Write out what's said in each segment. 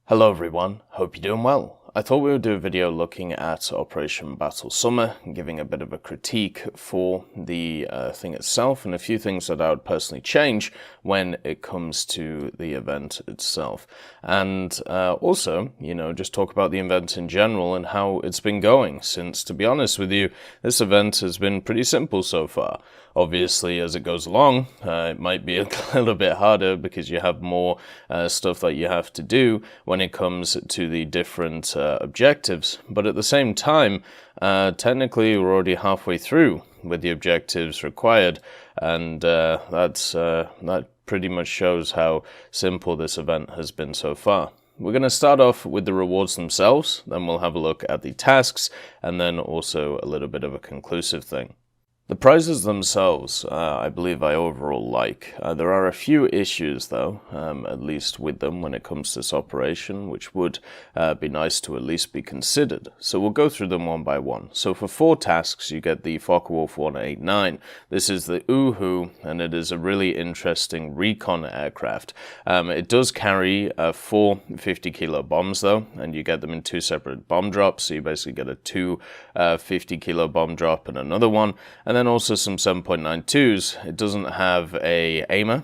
Hello everyone, hope you're doing well. I thought we would do a video looking at Operation Battle Summer, giving a bit of a critique for the thing itself and a few things that I would personally change when it comes to the event itself. And also, just talk about the event in general and how it's been going, since, to be honest with you, this event has been pretty simple so far. Obviously, as it goes along, it might be a little bit harder because you have more stuff that you have to do when it comes to the different objectives. But at the same time, technically, we're already halfway through with the objectives required, and that pretty much shows how simple this event has been so far. We're going to start off with the rewards themselves, then we'll have a look at the tasks, and then also a little bit of a conclusive thing. The prizes themselves, I believe I overall like. There are a few issues, though, at least with them when it comes to this operation, which would be nice to at least be considered. So we'll go through them one by one. So for 4 tasks, you get the Focke-Wulf 189. This is the Uhu, and it is a really interesting recon aircraft. It does carry 4 50-kilo bombs, though, and you get them in 2 separate bomb drops. So you basically get a 2 50-kilo bomb drop and another one. And then also some 7.92s. It doesn't have a aimer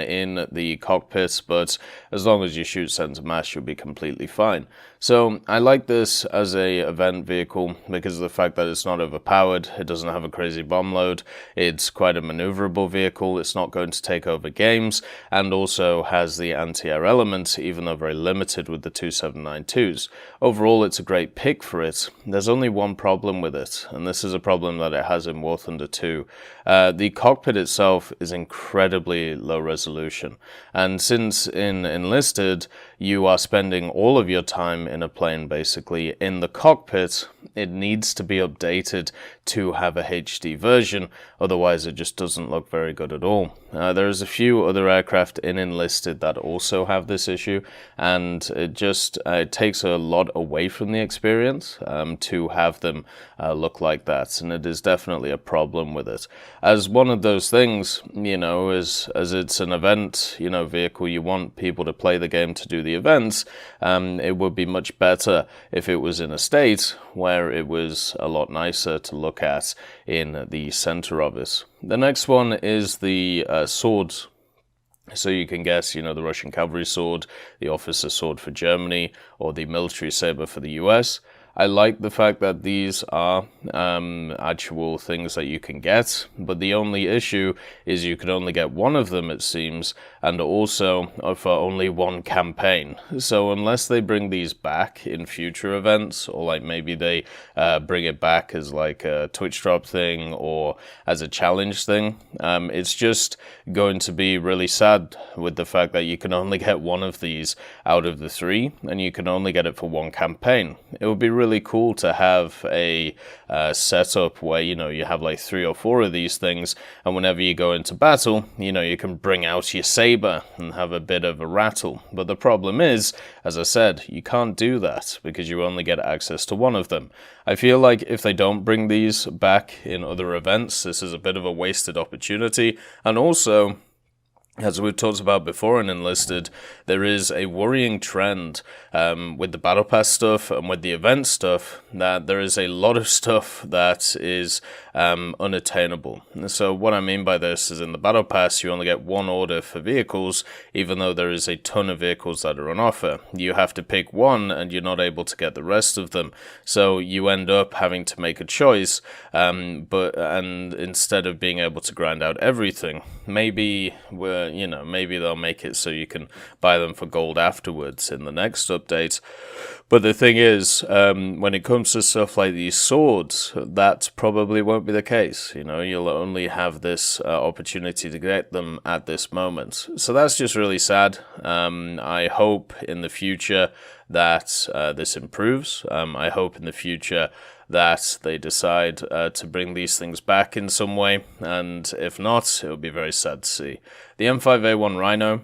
in the cockpit, but as long as you shoot center mass, you'll be completely fine. So I like this as a event vehicle because of the fact that it's not overpowered, it doesn't have a crazy bomb load, it's quite a maneuverable vehicle, it's not going to take over games, and also has the anti-air element, even though very limited with the 2 7.92s. Overall, it's a great pick for it. There's only one problem with it, and this is a problem that it has in War Thunder 2. The cockpit itself is incredibly low resolution, and since in Enlisted you are spending all of your time in a plane basically in the cockpit, it needs to be updated to have a HD version, otherwise it just doesn't look very good at all. There's a few other aircraft in Enlisted that also have this issue, and it just takes a lot away from the experience to have them look like that, and it is definitely a problem with it. As one of those things, as it's an event, vehicle, you want people to play the game to do the events, it would be much better if it was in a state where it was a lot nicer to look at in the center of it. The next one is the swords. So you can guess, the Russian cavalry sword, the officer sword for Germany, or the military saber for the US. I like the fact that these are actual things that you can get, but the only issue is you can only get one of them, it seems, and also for only one campaign. So unless they bring these back in future events, or like maybe they bring it back as like a Twitch drop thing or as a challenge thing, it's just going to be really sad with the fact that you can only get one of these out of the 3, and you can only get it for one campaign. It would be really cool to have a setup where you have like 3 or 4 of these things, and whenever you go into battle, you can bring out your saber and have a bit of a rattle. But the problem is, as I said, you can't do that because you only get access to one of them. I feel like if they don't bring these back in other events, this is a bit of a wasted opportunity. And also, as we've talked about before in Enlisted, there is a worrying trend with the Battle Pass stuff and with the event stuff that there is a lot of stuff that is unattainable. So what I mean by this is in the Battle Pass, you only get 1 order for vehicles, even though there is a ton of vehicles that are on offer. You have to pick one and you're not able to get the rest of them. So you end up having to make a choice, and instead of being able to grind out everything, maybe they'll make it so you can buy them for gold afterwards in the next update. But the thing is, when it comes to stuff like these swords, that probably won't be the case. You'll only have this opportunity to get them at this moment. So that's just really sad. I hope in the future that this improves. I hope in the future that they decide to bring these things back in some way, and if not, it would be very sad to see. The M5A1 Rhino,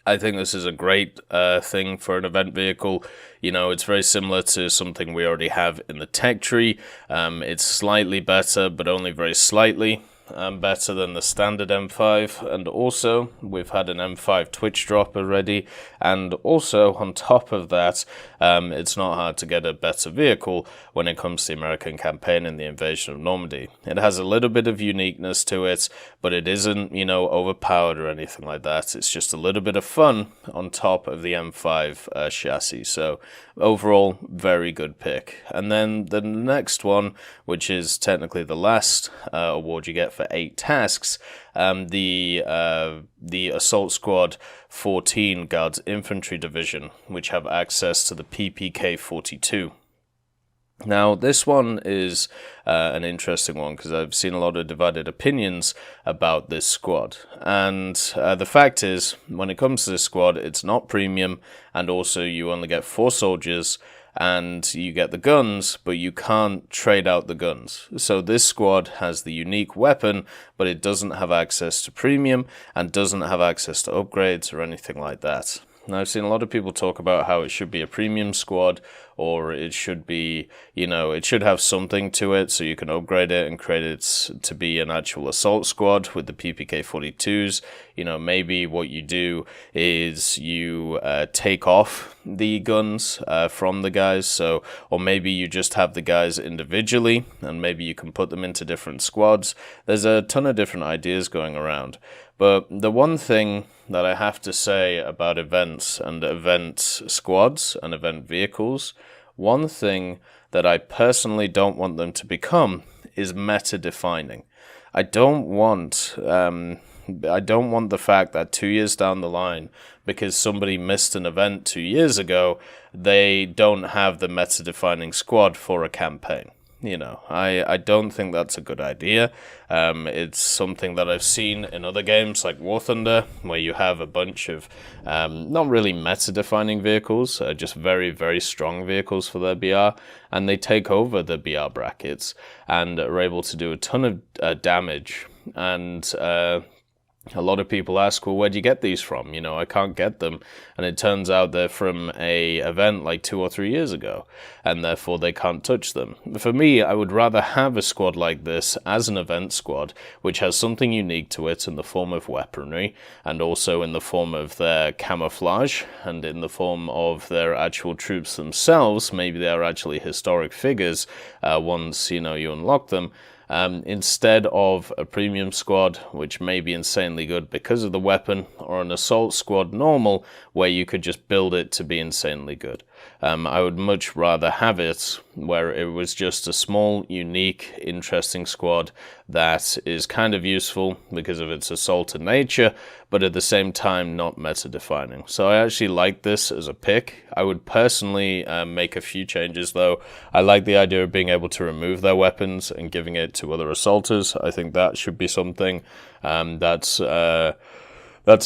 I think this is a great thing for an event vehicle. It's very similar to something we already have in the tech tree. It's slightly better, but only very slightly. better than the standard M5, and also we've had an M5 Twitch drop already, and also on top of that, it's not hard to get a better vehicle when it comes to the American campaign and the invasion of Normandy. It has a little bit of uniqueness to it, but it isn't, you know, overpowered or anything like that. It's just a little bit of fun on top of the M5 chassis. So overall, very good pick. And then the next one, which is technically the last award you get for 8 tasks, the Assault Squad 14 Guards Infantry Division, which have access to the PPK-42. Now, this one is an interesting one because I've seen a lot of divided opinions about this squad. And the fact is, when it comes to this squad, it's not premium, and also you only get 4 soldiers, and you get the guns, but you can't trade out the guns. So this squad has the unique weapon, but it doesn't have access to premium, and doesn't have access to upgrades or anything like that. Now, I've seen a lot of people talk about how it should be a premium squad, or it should be, you know, it should have something to it so you can upgrade it and create it to be an actual assault squad with the PPK-42s. You know, maybe what you do is you take off the guns from the guys, so, or maybe you just have the guys individually, and maybe you can put them into different squads. There's a ton of different ideas going around. But the one thing that I have to say about events and event squads and event vehicles, one thing that I personally don't want them to become is meta-defining. I don't want the fact that 2 years down the line, because somebody missed an event 2 years ago, they don't have the meta-defining squad for a campaign. You know, I don't think that's a good idea. It's something that I've seen in other games like War Thunder, where you have a bunch of not really meta-defining vehicles, just very, very strong vehicles for their BR, and they take over the BR brackets and are able to do a ton of damage. And a lot of people ask, well, where do you get these from? You know, I can't get them. And it turns out they're from a event like 2 or 3 years ago, and therefore they can't touch them. For me, I would rather have a squad like this as an event squad, which has something unique to it in the form of weaponry, and also in the form of their camouflage, and in the form of their actual troops themselves. Maybe they're actually historic figures once, you know, you unlock them. Instead of a premium squad, which may be insanely good because of the weapon, or an assault squad normal, where you could just build it to be insanely good. I would much rather have it where it was just a small, unique, interesting squad that is kind of useful because of its assaulted nature, but at the same time not meta-defining. So I actually like this as a pick. I would personally make a few changes though. I like the idea of being able to remove their weapons and giving it to other assaulters. I think that should be something that's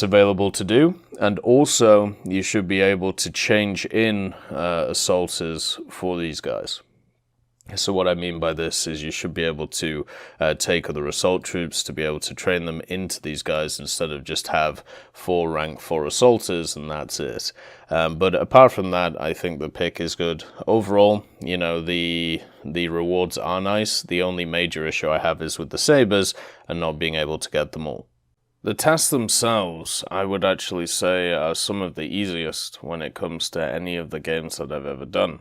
available to do. And also, you should be able to change in assaulters for these guys. So what I mean by this is you should be able to take other assault troops to be able to train them into these guys instead of just have 4 rank 4 assaulters and that's it. But apart from that, I think the pick is good. Overall, you know, the rewards are nice. The only major issue I have is with the sabers and not being able to get them all. The tasks themselves, I would actually say, are some of the easiest when it comes to any of the games that I've ever done.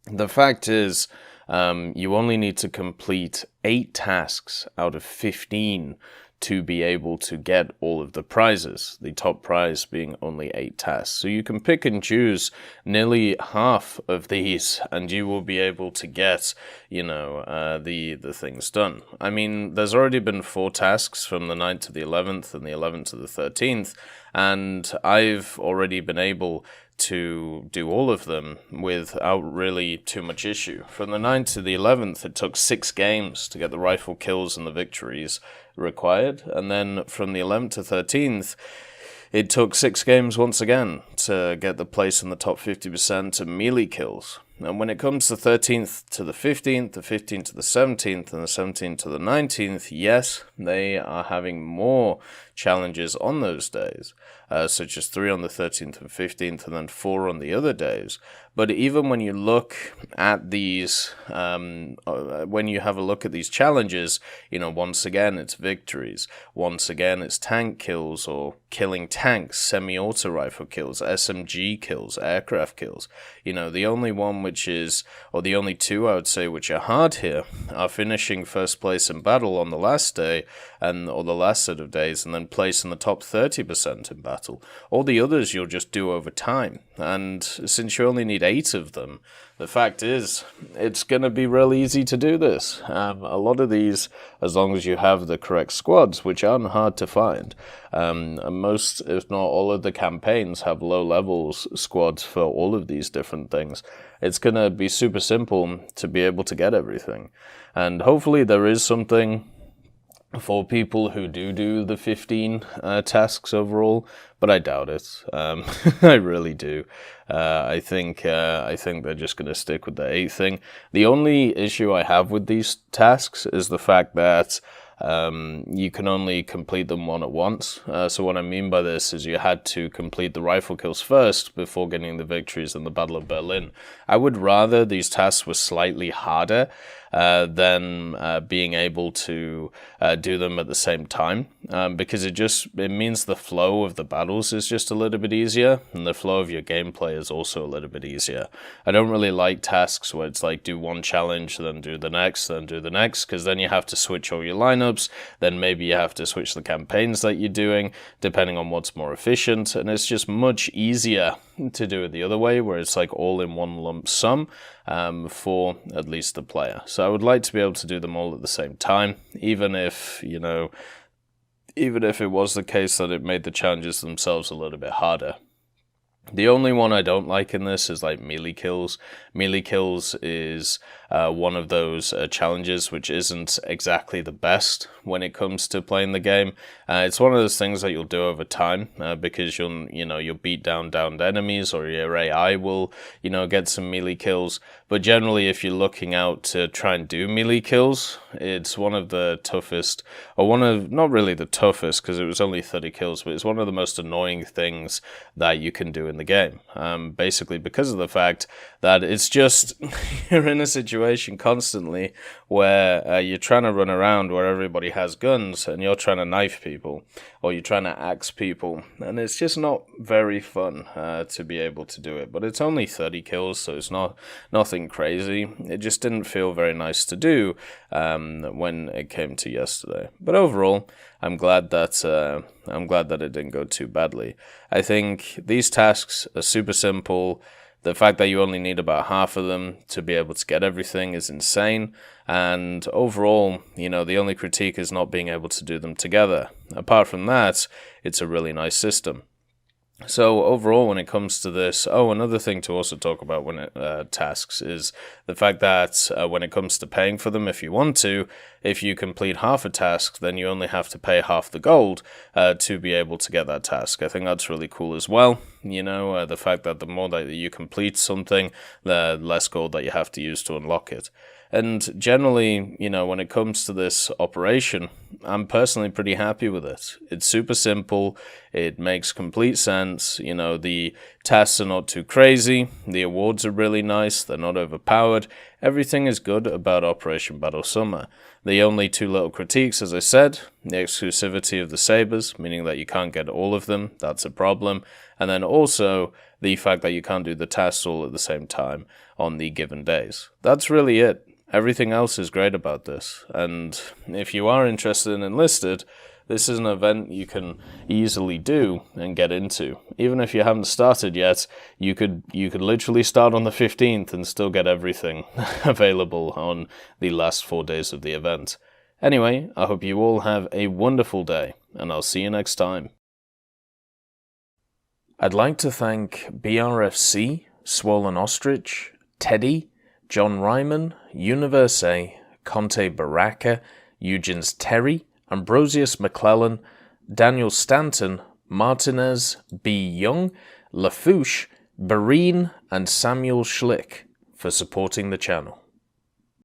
The fact is, you only need to complete 8 tasks out of 15 to be able to get all of the prizes, the top prize being only 8 tasks. So you can pick and choose nearly half of these and you will be able to get, you know, the things done. I mean, there's already been 4 tasks from the 9th to the 11th and the 11th to the 13th, and I've already been able to do all of them without really too much issue. From the 9th to the 11th, it took 6 games to get the rifle kills and the victories required, and then from the 11th to 13th, it took 6 games once again to get the place in the top 50% to melee kills. And when it comes to 13th to the 15th, the 15th to the 17th, and the 17th to the 19th, yes, they are having more challenges on those days, such as 3 on the 13th and 15th, and then 4 on the other days. But even when you look at these, when you have a look at these challenges, you know, once again, it's victories. Once again, it's tank kills or killing tanks, semi-auto rifle kills, SMG kills, aircraft kills. You know, the only one which is, or the only two I would say which are hard here, are finishing first place in battle on the last day, or the last set of days, and then place in the top 30% in battle. All the others you'll just do over time. And since you only need 8 of them, the fact is, it's going to be real easy to do this. A lot of these, as long as you have the correct squads, which aren't hard to find. Most, if not all of the campaigns have low levels squads for all of these different things. It's going to be super simple to be able to get everything. And hopefully there is something for people who do the 15 tasks overall, but I doubt it. I really do. I think they're just going to stick with the 8 thing. The only issue I have with these tasks is the fact that you can only complete them one at once. So what I mean by this is you had to complete the rifle kills first before getting the victories in the Battle of Berlin. I would rather these tasks were slightly harder than being able to do them at the same time, because it means the flow of the battles is just a little bit easier, and the flow of your gameplay is also a little bit easier. I don't really like tasks where it's like do one challenge, then do the next, then do the next, because then you have to switch all your lineups, then maybe you have to switch the campaigns that you're doing, depending on what's more efficient, and it's just much easier to do it the other way, where it's like all in one lump sum for at least the player. So I would like to be able to do them all at the same time, even if, you know, even if it was the case that it made the challenges themselves a little bit harder. The only one I don't like in this is like melee kills. Melee kills is one of those challenges which isn't exactly the best when it comes to playing the game. It's one of those things that you'll do over time because you'll beat downed enemies, or your AI will, get some melee kills. But generally, if you're looking out to try and do melee kills, it's one of the toughest, or not really the toughest because it was only 30 kills, but it's one of the most annoying things that you can do in the game. Basically because of the fact that it's just, you're in a situation constantly where you're trying to run around where everybody has guns and you're trying to knife people, or you're trying to axe people, and it's just not very fun to be able to do it. But it's only 30 kills, so it's nothing crazy. It just didn't feel very nice to do when it came to yesterday. But overall, I'm glad that it didn't go too badly. I think these tasks are super simple. The fact that you only need about half of them to be able to get everything is insane. And overall, the only critique is not being able to do them together. Apart from that, it's a really nice system. So overall, when it comes to this, another thing to also talk about when tasks is the fact that when it comes to paying for them, if you want to, if you complete half a task, then you only have to pay half the gold to be able to get that task. I think that's really cool as well. The fact that the more that you complete something, the less gold that you have to use to unlock it. And generally, when it comes to this operation, I'm personally pretty happy with it. It's super simple. It makes complete sense. The tasks are not too crazy. The awards are really nice. They're not overpowered. Everything is good about Operation Battle Summer. The only two little critiques, as I said, the exclusivity of the sabers, meaning that you can't get all of them. That's a problem. And then also the fact that you can't do the tasks all at the same time on the given days. That's really it. Everything else is great about this, and if you are interested in Enlisted, this is an event you can easily do and get into. Even if you haven't started yet, you could literally start on the 15th and still get everything available on the last 4 days of the event. Anyway, I hope you all have a wonderful day, and I'll see you next time. I'd like to thank BRFC, Swollen Ostrich, Teddy, John Ryman, Universe, Conte Baraka, Eugens Terry, Ambrosius McClellan, Daniel Stanton, Martinez, B. Young, Lafouche, Barine, and Samuel Schlick for supporting the channel.